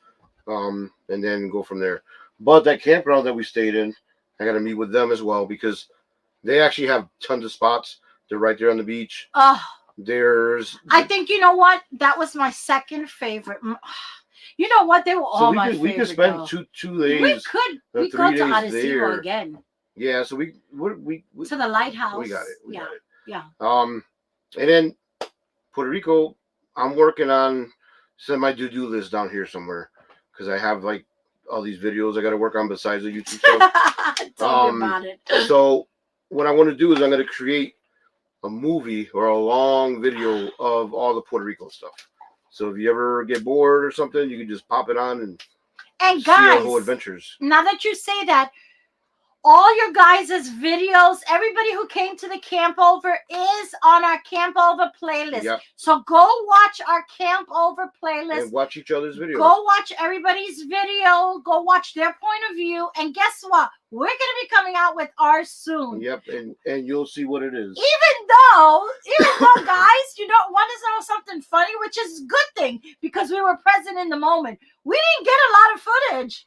and then go from there. But that campground that we stayed in, I got to meet with them as well because they actually have tons of spots They're right there on the beach. Oh, There's. I think you know what? That was my second favorite. You know what? They were all my favorite. We could spend though. 2 days. We go to Arecibo again. Yeah, so we to the lighthouse. We got it. We got it. Yeah. And then Puerto Rico, I'm working on my to-do list down here somewhere because I have like all these videos I got to work on besides the YouTube stuff. Tell me about it. So what I want to do is I'm going to create a movie or a long video of all the Puerto Rico stuff. So if you ever get bored or something, you can just pop it on and guys, see our whole adventures. Now that you say that, all your guys' videos, everybody who came to the camp over is on our camp over playlist. Yep. So go watch our camp over playlist. And watch each other's videos. Go watch everybody's video. Go watch their point of view. And guess what? We're going to be coming out with ours soon. Yep. And you'll see what it is. Even though, guys, you don't want to know something funny, which is a good thing because we were present in the moment. We didn't get a lot of footage.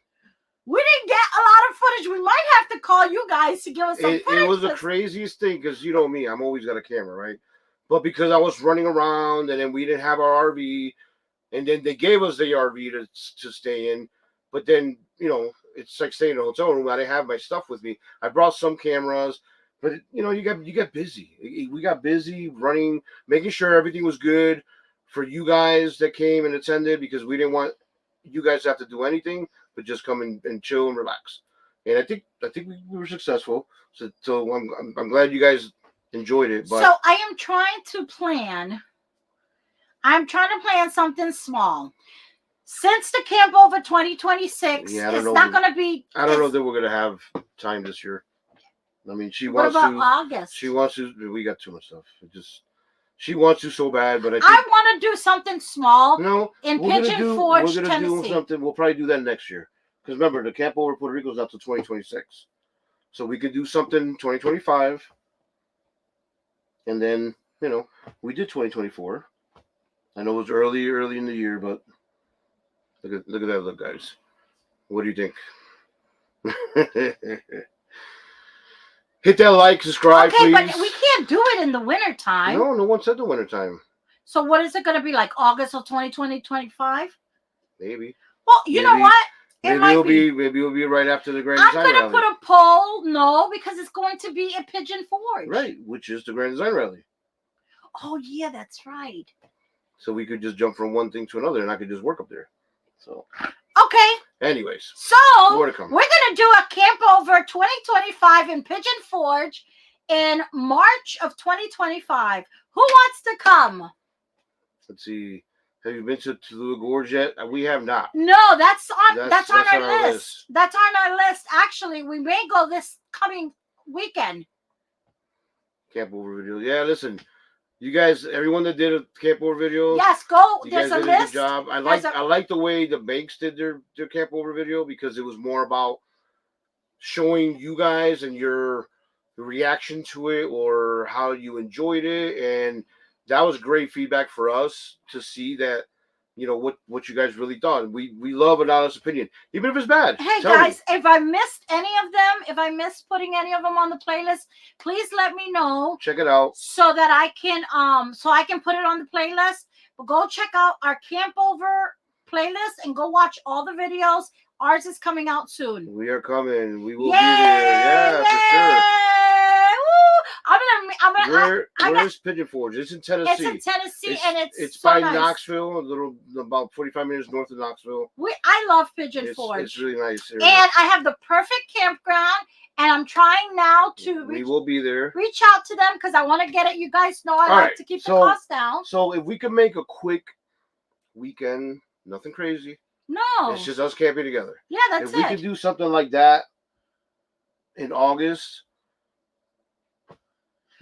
We didn't get a lot of footage. We might have to call you guys to give us some footage. It was the craziest thing because you know me, I'm always got a camera, right? But because I was running around and then we didn't have our RV, and then they gave us the RV to stay in. But then, you know, it's like staying in a hotel room. I didn't have my stuff with me. I brought some cameras, but you know, you get busy. We got busy running, making sure everything was good for you guys that came and attended because we didn't want you guys to have to do anything. But just come and chill and relax, and I think we were successful. So I'm glad you guys enjoyed it. But so I am trying to plan. I'm trying to plan something small. Since the camp over 2026, it's not going to be. I don't know that we're going to have time this year. I mean, what about August? She wants to. We got too much stuff. She wants to so bad, but I want to do something small. No, in Pigeon Forge, we're gonna do something. We'll probably do that next year because remember the camp over Puerto Rico is not till 2026, so we could do something 2025, and then you know we did 2024. I know it was early in the year, but look at that look, guys. What do you think? Hit that like, subscribe, please. Okay, but we can't do it in the wintertime. No one said the wintertime. So what is it going to be, like August of 2025? Maybe. Well, you know what? Maybe it'll be right after the Grand Design Rally. I'm going to put a poll. No, because it's going to be at Pigeon Forge. Right, which is the Grand Design Rally. Oh, yeah, that's right. So we could just jump from one thing to another, and I could just work up there. So. Okay. Anyways. So, we're going to do a Camp Over 2025 in Pigeon Forge in March of 2025. Who wants to come? Let's see. Have you been to Tallulah Gorge yet? We have not. No, that's on our list. That's on our list. Actually, we may go this coming weekend. Camp Over video. Yeah, listen. You guys, everyone that did a Camp Over video. Yes, go. There's a list. A good job. I like the way the Banks did their Camp Over video because it was more about showing you guys and your reaction to it or how you enjoyed it, and that was great feedback for us to see that, you know, what you guys really thought. We love an honest opinion, even if it's bad. Hey guys, if I missed any of them, if I missed putting any of them on the playlist, please let me know. Check it out so that I can put it on the playlist. But go check out our Camp Over playlist and go watch all the videos. Ours is coming out soon. We are coming. We will be there. Yeah, for sure. Where's Pigeon Forge? It's in Tennessee. It's in Tennessee, and it's by Knoxville, about 45 minutes north of Knoxville. I love Pigeon Forge. It's really nice area. And I have the perfect campground, and I'm trying now to we will be there. Reach out to them because I want to get it. You guys know I like to keep the cost down. So if we could make a quick weekend, nothing crazy. No. It's just us camping together. Yeah, that's it. If we could do something like that in August.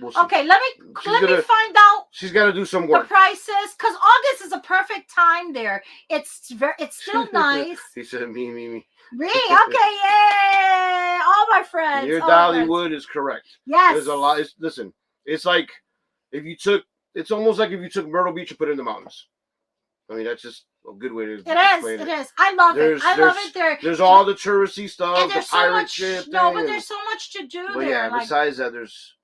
We'll okay, let me find out. She's got to do some work. The prices, because August is a perfect time there. It's still nice. He said, me. Me, okay, yay! All my friends. Your Dollywood is correct. Yes. There's a lot. Listen, it's like it's almost like if you took Myrtle Beach and put it in the mountains. I mean, that's just a good way to explain it. It is. I love it. I love it there. There's all the touristy stuff, and the pirate ship. No, but there's so much to do there. Yeah, besides that, there's.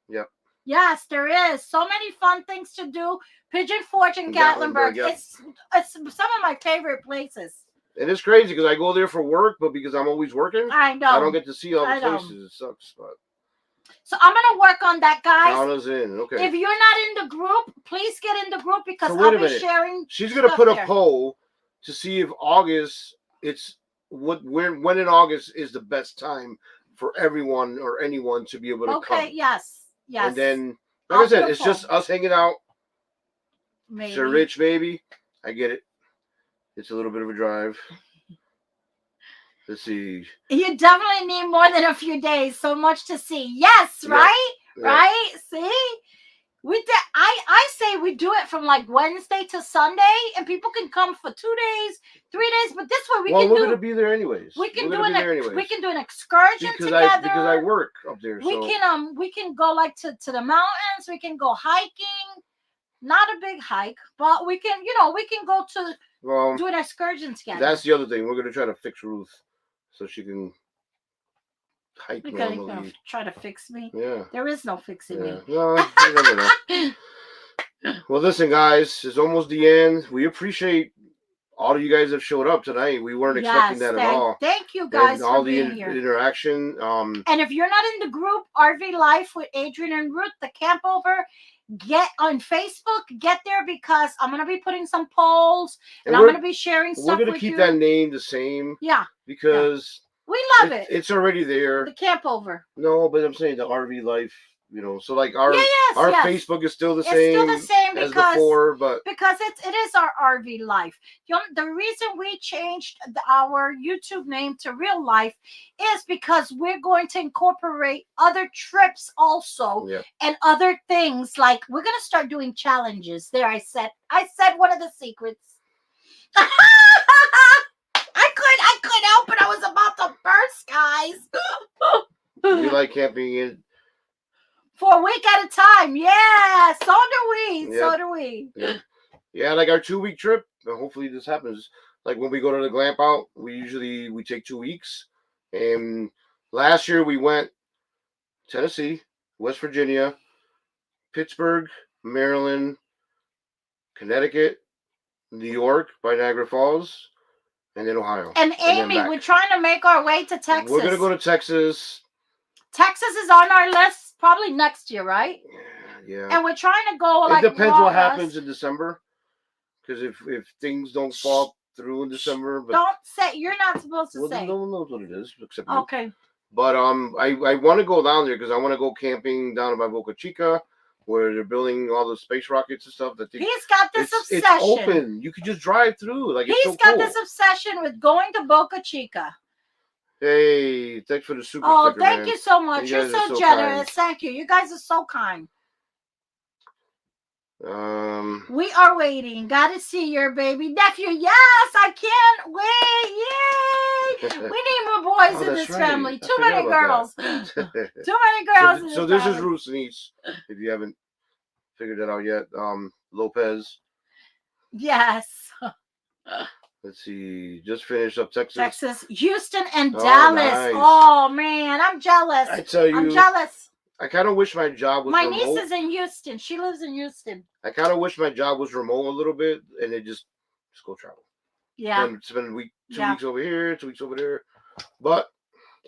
Yep. Yes, there is so many fun things to do. Pigeon Forge in In Gatlinburg. Yep. It's some of my favorite places. And it's crazy because I go there for work, but because I'm always working, I know. I don't get to see all the I know. places. It sucks, but So I'm gonna work on that, guys. count us in. Okay. If you're not in the group, please get in the group because So wait I'll a be minute. sharing. She's gonna stuff put a there. poll to see if August it's when in August is the best time for everyone or anyone to be able to come. Okay. Yes. Yes. And then, like I'll I said, put a it's poll. just us hanging out. Maybe. It's a rich baby. I get it. It's a little bit of a drive. Let's see. You definitely need more than a few days. So much to see. Yes, right? Yep. Right? See? I say we do it from like Wednesday to Sunday, and people can come for 2 days, 3 days. But this way we're gonna be there anyways. We can do an excursion because together. Because I work up there. We can go like to the mountains. We can go hiking. Not a big hike, but we can go to do an excursion together. That's the other thing. We're gonna try to fix Ruth so she can hike normally. You're gonna try to fix me? Yeah. There is no fixing me. No, you never know. Well, listen, guys, it's almost the end. We appreciate all of you guys that showed up tonight. We weren't expecting that at all. Thank you guys and all for the being here. interaction. And if you're not in the group RV Life with Adrian and Ruth, the campover, get on Facebook. Get there because I'm gonna be putting some polls and I'm gonna be sharing stuff. We're gonna keep that name the same. Yeah. Because we love it. It's already there. The campover. No, but I'm saying the RV Life. So like our Facebook is still the same. It's still the same as before, because it is our RV Life. The reason we changed our YouTube name to Real Life is because we're going to incorporate other trips also and other things. Like we're gonna start doing challenges. There, I said one of the secrets. I couldn't help it. I was about to burst, guys. We like camping in. For a week at a time. Yeah, so do we. Yep. So do we. Yeah, like our 2-week trip. Hopefully this happens. Like when we go to the Glamp Out, we take 2 weeks. And last year we went Tennessee, West Virginia, Pittsburgh, Maryland, Connecticut, New York by Niagara Falls, and then Ohio. And Amy, we're trying to make our way to Texas. We're going to go to Texas. Texas is on our list probably next year, right? Yeah. And we're trying to go It depends what happens in December. Because if things don't fall through in December. But don't say. You're not supposed to say. No one knows what it is except me. Okay. But I want to go down there because I want to go camping down by Boca Chica where they're building all the space rockets and stuff. He's got this obsession. It's open. You could just drive through. Like He's got this obsession with going to Boca Chica. Hey, thanks for the super sticker, thank you so much. You're so generous. Kind. Thank you. You guys are so kind. We are waiting. Got to see your baby nephew. Yes, I can't wait. Yay! We need more boys in this family. Too many girls. Too many girls. So this is Ruth's niece. If you haven't figured that out yet, Lopez. Yes. Let's see. Just finished up Texas, Houston, and Dallas. Nice. Oh man, I'm jealous. I tell you, I'm jealous. I kind of wish my job was. My niece is in Houston. She lives in Houston. I kind of wish my job was remote a little bit, and it just go travel. Yeah. Spend a week, 2 weeks over here, 2 weeks over there. But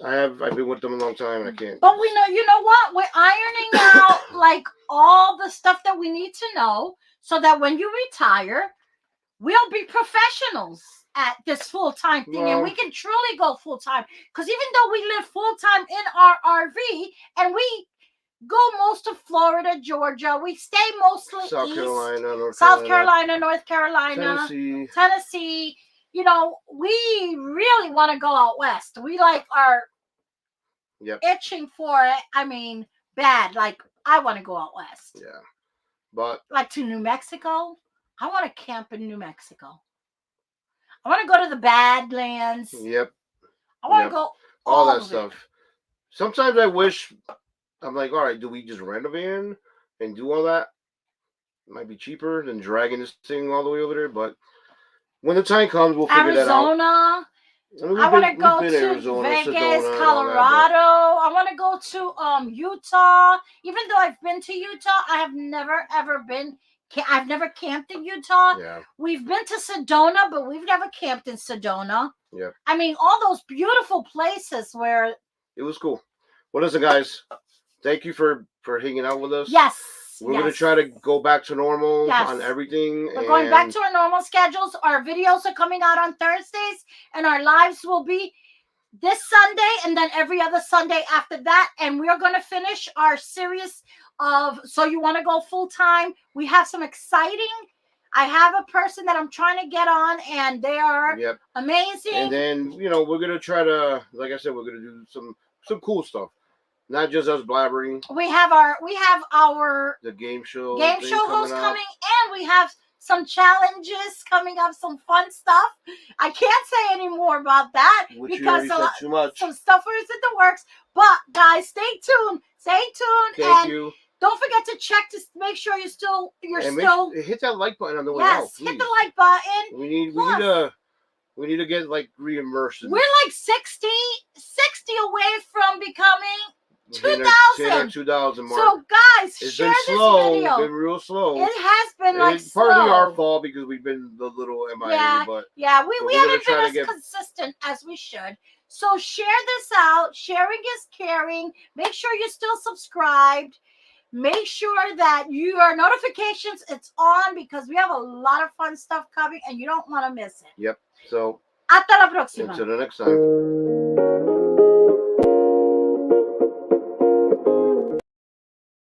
I've been with them a long time, and I can't. But you know what? We're ironing out like all the stuff that we need to know, so that when you retire, we'll be professionals at this full-time thing, and we can truly go full-time. Because even though we live full-time in our RV, and we go most of Florida, Georgia, we stay mostly South east, Carolina, North Carolina, Tennessee. We really want to go out west. We are itching for it. I mean, bad. Like, I want to go out west. Yeah. But like to New Mexico. I want to camp in New Mexico. I want to go to the Badlands. Yep. I want to go all that stuff. Sometimes I wish, I'm like, all right, do we just rent a van and do all that? It might be cheaper than dragging this thing all the way over there, but when the time comes, we'll figure that out. Arizona I mean, I want to we've go been to Arizona, Vegas, Sedona, and all that, Colorado. I want to go to Utah. Even though I've been to Utah, I have never ever been. I've never camped in Utah. yeah, We've been to Sedona, but we've never camped in Sedona. yeah, I mean, all those beautiful places where. it was cool. Well, listen, guys, thank you for hanging out with us. Yes. We're gonna try to go back to normal on everything. We're going back to our normal schedules. Our videos are coming out on Thursdays, and our lives will be this Sunday and then every other Sunday after that. And we are going to finish our series of So You Want to Go Full Time. We have some exciting. I have a person that I'm trying to get on, and they are amazing. And then we're gonna try to, like I said, we're gonna do some cool stuff. Not just us blabbering. We have our the game show host coming, and we have some challenges coming up, some fun stuff. I can't say any more about that because too much. Some stuff is in the works. But guys, stay tuned. Thank you. Don't forget to check to make sure you're still hit that like button on the way out. Please. Hit the like button. We need to get like re-immersed. We're like 60 away from becoming 2,000 mark. So guys, it's share been slow. This video. It's been real slow. It has been it's partly our fault because we've been a little MIA. But we haven't been as consistent as we should. So share this out. Sharing is caring. Make sure you're still subscribed. Make sure that your notifications it's on because we have a lot of fun stuff coming and you don't want to miss it. Yep. So hasta la próxima. Until the next time.